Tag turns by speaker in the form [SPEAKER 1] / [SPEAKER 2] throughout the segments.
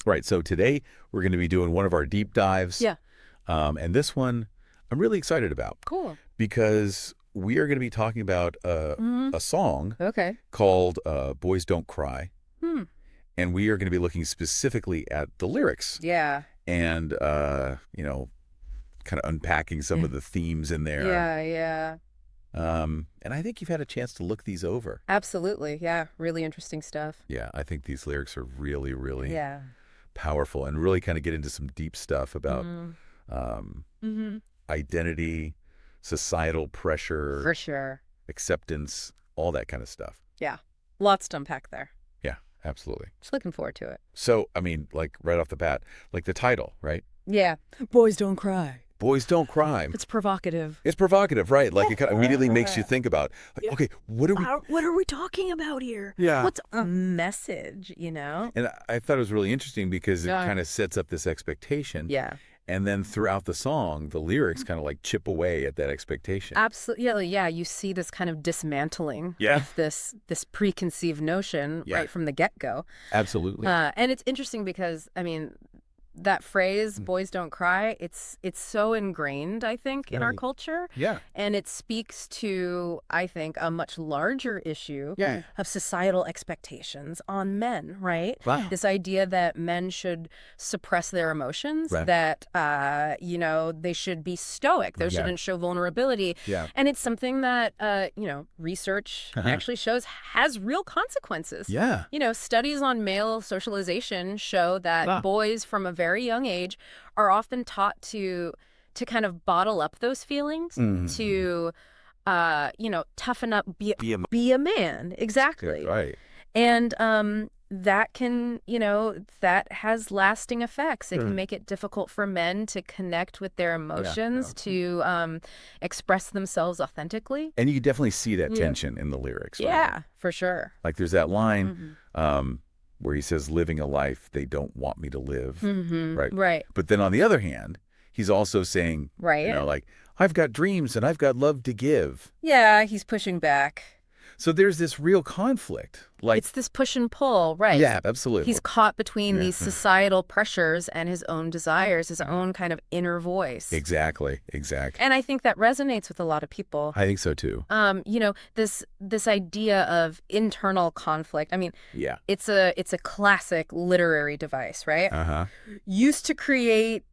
[SPEAKER 1] Right. So today we're going to be doing one of our deep dives.
[SPEAKER 2] Yeah.
[SPEAKER 1] And this one I'm really excited about
[SPEAKER 2] Cool.
[SPEAKER 1] because we are going to be talking about
[SPEAKER 2] Hmm.
[SPEAKER 1] a song
[SPEAKER 2] Okay.
[SPEAKER 1] called Boys Don't Cry.
[SPEAKER 2] Hmm.
[SPEAKER 1] And we are going to be looking specifically at the lyrics
[SPEAKER 2] Yeah.
[SPEAKER 1] and, kind of unpacking some of the themes in there.
[SPEAKER 2] Yeah, yeah.
[SPEAKER 1] And I think you've had a chance to look these over.
[SPEAKER 2] Absolutely. Yeah. Really interesting stuff.
[SPEAKER 1] Yeah, I think these lyrics are really, really
[SPEAKER 2] Yeah.
[SPEAKER 1] powerful and really kind of get into some deep stuff about
[SPEAKER 2] Mm.
[SPEAKER 1] um,
[SPEAKER 2] Hmm.
[SPEAKER 1] identity, societal pressure,
[SPEAKER 2] For sure.
[SPEAKER 1] acceptance, all that kind of stuff.
[SPEAKER 2] Yeah. Lots to unpack there.
[SPEAKER 1] Yeah, absolutely.
[SPEAKER 2] Just looking forward to it.
[SPEAKER 1] So, I mean, like right off the bat, like the title, right?
[SPEAKER 2] Yeah. Boys don't cry.
[SPEAKER 1] Boys Don't Cry.
[SPEAKER 2] It's provocative.
[SPEAKER 1] It's provocative, right? Like it kind of immediately makes you think about, like, okay, what are we?
[SPEAKER 2] What are we talking about here?
[SPEAKER 1] Yeah.
[SPEAKER 2] What's a message, you know?
[SPEAKER 1] And I thought it was really interesting because it
[SPEAKER 2] Yeah.
[SPEAKER 1] kind of sets up this expectation.
[SPEAKER 2] Yeah.
[SPEAKER 1] And then throughout the song, the lyrics kind of like chip away at that expectation.
[SPEAKER 2] Absolutely. Yeah, yeah, you see this kind of dismantling
[SPEAKER 1] Yeah.
[SPEAKER 2] of this preconceived notion
[SPEAKER 1] Yeah.
[SPEAKER 2] right from the get-go.
[SPEAKER 1] Absolutely.
[SPEAKER 2] And it's interesting because, I mean, that phrase, boys don't cry, it's so ingrained, I think, in our
[SPEAKER 1] Right.
[SPEAKER 2] culture.
[SPEAKER 1] Yeah.
[SPEAKER 2] And it speaks to, I think, a much larger issue
[SPEAKER 1] Yeah.
[SPEAKER 2] of societal expectations on men, right?
[SPEAKER 1] Wow.
[SPEAKER 2] This idea that men should suppress their emotions,
[SPEAKER 1] Right.
[SPEAKER 2] that, they should be stoic, they
[SPEAKER 1] Yeah.
[SPEAKER 2] shouldn't show vulnerability.
[SPEAKER 1] Yeah.
[SPEAKER 2] And it's something that, research actually shows has real consequences.
[SPEAKER 1] Yeah.
[SPEAKER 2] Studies on male socialization show that
[SPEAKER 1] Wow.
[SPEAKER 2] boys from a very young age are often taught to kind of bottle up those feelings,
[SPEAKER 1] Mhm.
[SPEAKER 2] to toughen up,
[SPEAKER 1] Be a
[SPEAKER 2] be a man. Exactly.
[SPEAKER 1] Right.
[SPEAKER 2] And that can, that has lasting effects. It
[SPEAKER 1] Sure.
[SPEAKER 2] can make it difficult for men to connect with their emotions, to express themselves authentically.
[SPEAKER 1] And you can definitely see that
[SPEAKER 2] Yeah.
[SPEAKER 1] tension in the lyrics. Right?
[SPEAKER 2] Yeah, for sure.
[SPEAKER 1] Like there's that line where he says, living a life they don't want me to live.
[SPEAKER 2] Mm-hmm.
[SPEAKER 1] Right.
[SPEAKER 2] Right.
[SPEAKER 1] But then on the other hand, he's also saying,
[SPEAKER 2] Right.
[SPEAKER 1] like, I've got dreams and I've got love to give.
[SPEAKER 2] Yeah, he's pushing back.
[SPEAKER 1] So there's this real conflict. Like,
[SPEAKER 2] It's this push and pull, right?
[SPEAKER 1] yeah, absolutely.
[SPEAKER 2] He's caught between
[SPEAKER 1] Yeah.
[SPEAKER 2] these societal pressures and his own desires, his own kind of inner voice.
[SPEAKER 1] Exactly.
[SPEAKER 2] And I think that resonates with a lot of people.
[SPEAKER 1] I think so too.
[SPEAKER 2] This idea of internal conflict. I mean,
[SPEAKER 1] Yeah.
[SPEAKER 2] it's a classic literary device, right?
[SPEAKER 1] Uh-huh.
[SPEAKER 2] Used to create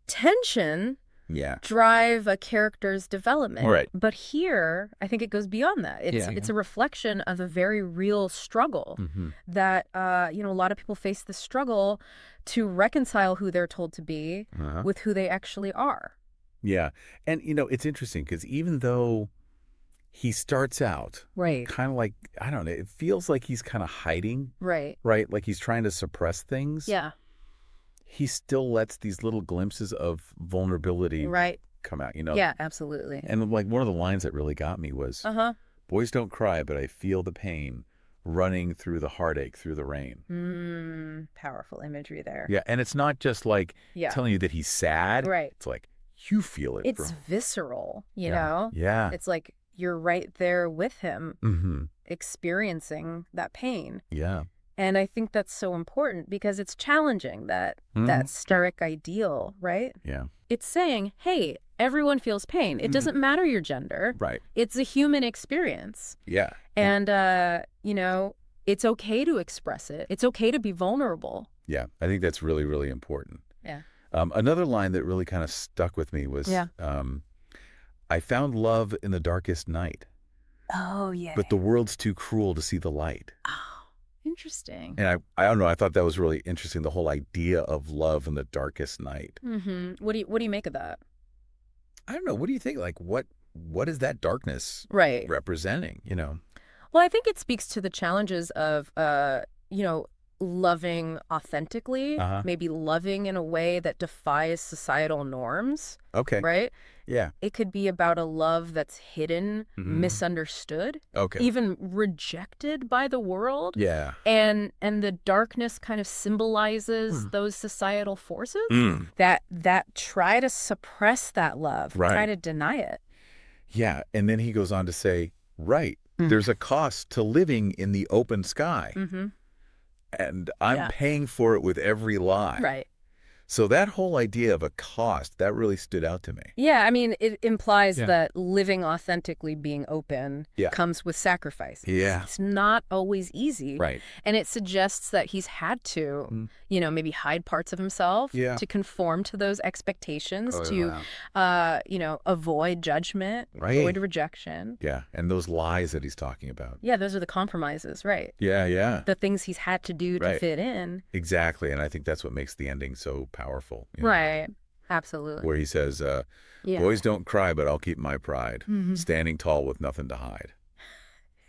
[SPEAKER 2] tension,
[SPEAKER 1] Yeah.
[SPEAKER 2] drive a character's development.
[SPEAKER 1] Right.
[SPEAKER 2] But here, I think it goes beyond that. It's a reflection of a very real struggle that, a lot of people face the struggle to reconcile who they're told to be
[SPEAKER 1] Uh-huh.
[SPEAKER 2] with who they actually are.
[SPEAKER 1] Yeah. And, it's interesting because even though he starts out
[SPEAKER 2] Right.
[SPEAKER 1] kind of like, I don't know, it feels like he's kind of hiding,
[SPEAKER 2] Right.
[SPEAKER 1] right? Like he's trying to suppress things.
[SPEAKER 2] Yeah.
[SPEAKER 1] He still lets these little glimpses of vulnerability
[SPEAKER 2] Right.
[SPEAKER 1] come out,
[SPEAKER 2] Yeah, absolutely.
[SPEAKER 1] And like one of the lines that really got me was,
[SPEAKER 2] Uh-huh.
[SPEAKER 1] boys don't cry, but I feel the pain running through the heartache through the rain.
[SPEAKER 2] Powerful imagery there.
[SPEAKER 1] Yeah. And it's not just like
[SPEAKER 2] Yeah.
[SPEAKER 1] telling you that he's sad.
[SPEAKER 2] Right.
[SPEAKER 1] It's like you feel it.
[SPEAKER 2] It's visceral, you
[SPEAKER 1] Yeah.
[SPEAKER 2] know?
[SPEAKER 1] Yeah.
[SPEAKER 2] It's like you're right there with him,
[SPEAKER 1] Mm-hmm.
[SPEAKER 2] experiencing that pain.
[SPEAKER 1] Yeah.
[SPEAKER 2] And I think that's so important because it's challenging that stoic ideal, right?
[SPEAKER 1] Yeah.
[SPEAKER 2] It's saying, hey, everyone feels pain. It doesn't matter your gender.
[SPEAKER 1] Right.
[SPEAKER 2] It's a human experience.
[SPEAKER 1] Yeah.
[SPEAKER 2] And, it's okay to express it. It's okay to be vulnerable.
[SPEAKER 1] Yeah. I think that's really, really important.
[SPEAKER 2] Yeah.
[SPEAKER 1] Another line that really kind of stuck with me was,
[SPEAKER 2] Yeah.
[SPEAKER 1] I found love in the darkest night,
[SPEAKER 2] Oh, yeah.
[SPEAKER 1] but the world's too cruel to see the light.
[SPEAKER 2] Oh, interesting.
[SPEAKER 1] And I don't know, I thought that was really interesting, the whole idea of love in the darkest night.
[SPEAKER 2] Mm-hmm. What do you make of that?
[SPEAKER 1] I don't know, what do you think? Like, what is that darkness
[SPEAKER 2] Right.
[SPEAKER 1] representing,
[SPEAKER 2] Well, I think it speaks to the challenges of, loving authentically,
[SPEAKER 1] Uh-huh.
[SPEAKER 2] maybe loving in a way that defies societal norms,
[SPEAKER 1] Okay.
[SPEAKER 2] right?
[SPEAKER 1] Yeah.
[SPEAKER 2] It could be about a love that's hidden, misunderstood,
[SPEAKER 1] Okay.
[SPEAKER 2] even rejected by the world.
[SPEAKER 1] Yeah.
[SPEAKER 2] And the darkness kind of symbolizes those societal forces
[SPEAKER 1] Mm.
[SPEAKER 2] that try to suppress that love,
[SPEAKER 1] Right.
[SPEAKER 2] try to deny it.
[SPEAKER 1] Yeah. And then he goes on to say, right, there's a cost to living in the open sky.
[SPEAKER 2] Mm-hmm.
[SPEAKER 1] and I'm
[SPEAKER 2] Yeah.
[SPEAKER 1] paying for it with every lie.
[SPEAKER 2] Right.
[SPEAKER 1] So that whole idea of a cost, that really stood out to me.
[SPEAKER 2] Yeah, I mean, it implies
[SPEAKER 3] Yeah.
[SPEAKER 2] that living authentically, being open,
[SPEAKER 1] Yeah.
[SPEAKER 2] comes with sacrifices.
[SPEAKER 1] Yeah.
[SPEAKER 2] It's not always easy.
[SPEAKER 1] Right.
[SPEAKER 2] And it suggests that he's had to, maybe hide parts of himself
[SPEAKER 1] Yeah.
[SPEAKER 2] to conform to those expectations,
[SPEAKER 1] Oh,
[SPEAKER 2] to, avoid judgment,
[SPEAKER 1] Right.
[SPEAKER 2] avoid rejection.
[SPEAKER 1] Yeah. And those lies that he's talking about.
[SPEAKER 2] Yeah, those are the compromises, right?
[SPEAKER 1] Yeah, yeah.
[SPEAKER 2] The things he's had to do to
[SPEAKER 1] Right.
[SPEAKER 2] fit in.
[SPEAKER 1] Exactly. And I think that's what makes the ending so powerful. You know?
[SPEAKER 2] Right. Absolutely.
[SPEAKER 1] Where he says,
[SPEAKER 2] Yeah.
[SPEAKER 1] boys don't cry, but I'll keep my pride.
[SPEAKER 2] Mhm.
[SPEAKER 1] Standing tall with nothing to hide.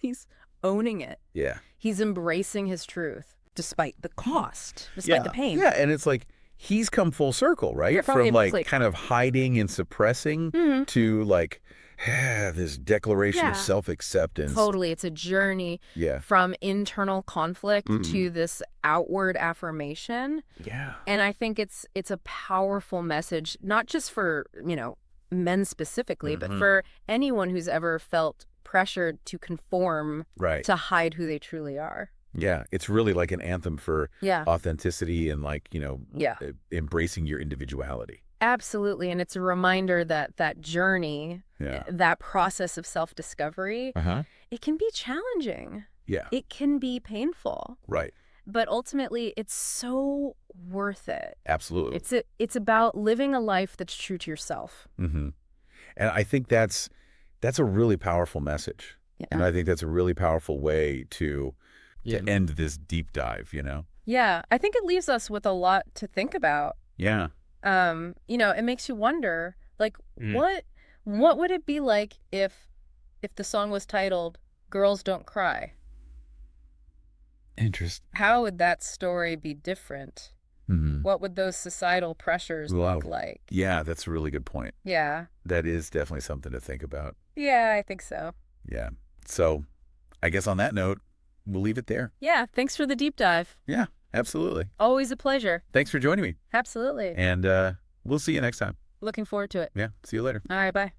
[SPEAKER 2] He's owning it.
[SPEAKER 1] Yeah.
[SPEAKER 2] He's embracing his truth, despite the cost, despite the pain.
[SPEAKER 1] Yeah, and it's like he's come full circle, right?
[SPEAKER 2] Yeah,
[SPEAKER 1] From like
[SPEAKER 2] like-
[SPEAKER 1] kind of hiding and suppressing to like this declaration of
[SPEAKER 2] Yeah.
[SPEAKER 1] self-acceptance.
[SPEAKER 2] Totally. It's a journey
[SPEAKER 1] Yeah.
[SPEAKER 2] from internal conflict to this outward affirmation.
[SPEAKER 1] Yeah.
[SPEAKER 2] And I think it's a powerful message, not just for, men specifically, but for anyone who's ever felt pressured to conform,
[SPEAKER 1] Right.
[SPEAKER 2] to hide who they truly are.
[SPEAKER 1] Yeah. It's really like an anthem for
[SPEAKER 2] Yeah.
[SPEAKER 1] authenticity and like,
[SPEAKER 2] Yeah.
[SPEAKER 1] embracing your individuality.
[SPEAKER 2] Absolutely. And it's a reminder that that journey,
[SPEAKER 1] Yeah.
[SPEAKER 2] that process of self-discovery,
[SPEAKER 1] Uh-huh.
[SPEAKER 2] it can be challenging.
[SPEAKER 1] Yeah.
[SPEAKER 2] It can be painful.
[SPEAKER 1] Right.
[SPEAKER 2] But ultimately, it's so worth it.
[SPEAKER 1] Absolutely.
[SPEAKER 2] It's about living a life that's true to yourself.
[SPEAKER 1] Mm-hmm. And I think that's a really powerful message.
[SPEAKER 2] Yeah.
[SPEAKER 1] And I think that's a really powerful way to
[SPEAKER 3] Yeah.
[SPEAKER 1] end this deep dive,
[SPEAKER 2] Yeah, I think it leaves us with a lot to think about.
[SPEAKER 1] Yeah.
[SPEAKER 2] It makes you wonder, like, what would it be like if the song was titled "Girls Don't Cry"?
[SPEAKER 1] Interesting.
[SPEAKER 2] How would that story be different?
[SPEAKER 1] Mm-hmm.
[SPEAKER 2] What would those societal pressures look like?
[SPEAKER 1] Yeah, that's a really good point.
[SPEAKER 2] Yeah.
[SPEAKER 1] That is definitely something to think about.
[SPEAKER 2] Yeah, I think so.
[SPEAKER 1] Yeah. So I guess on that note, we'll leave it there.
[SPEAKER 2] Yeah, thanks for the deep dive.
[SPEAKER 1] Yeah, absolutely.
[SPEAKER 2] Always a pleasure.
[SPEAKER 1] Thanks for joining me.
[SPEAKER 2] Absolutely.
[SPEAKER 1] And we'll see you next time.
[SPEAKER 2] Looking forward to it.
[SPEAKER 1] Yeah. See you later.
[SPEAKER 2] All right, bye.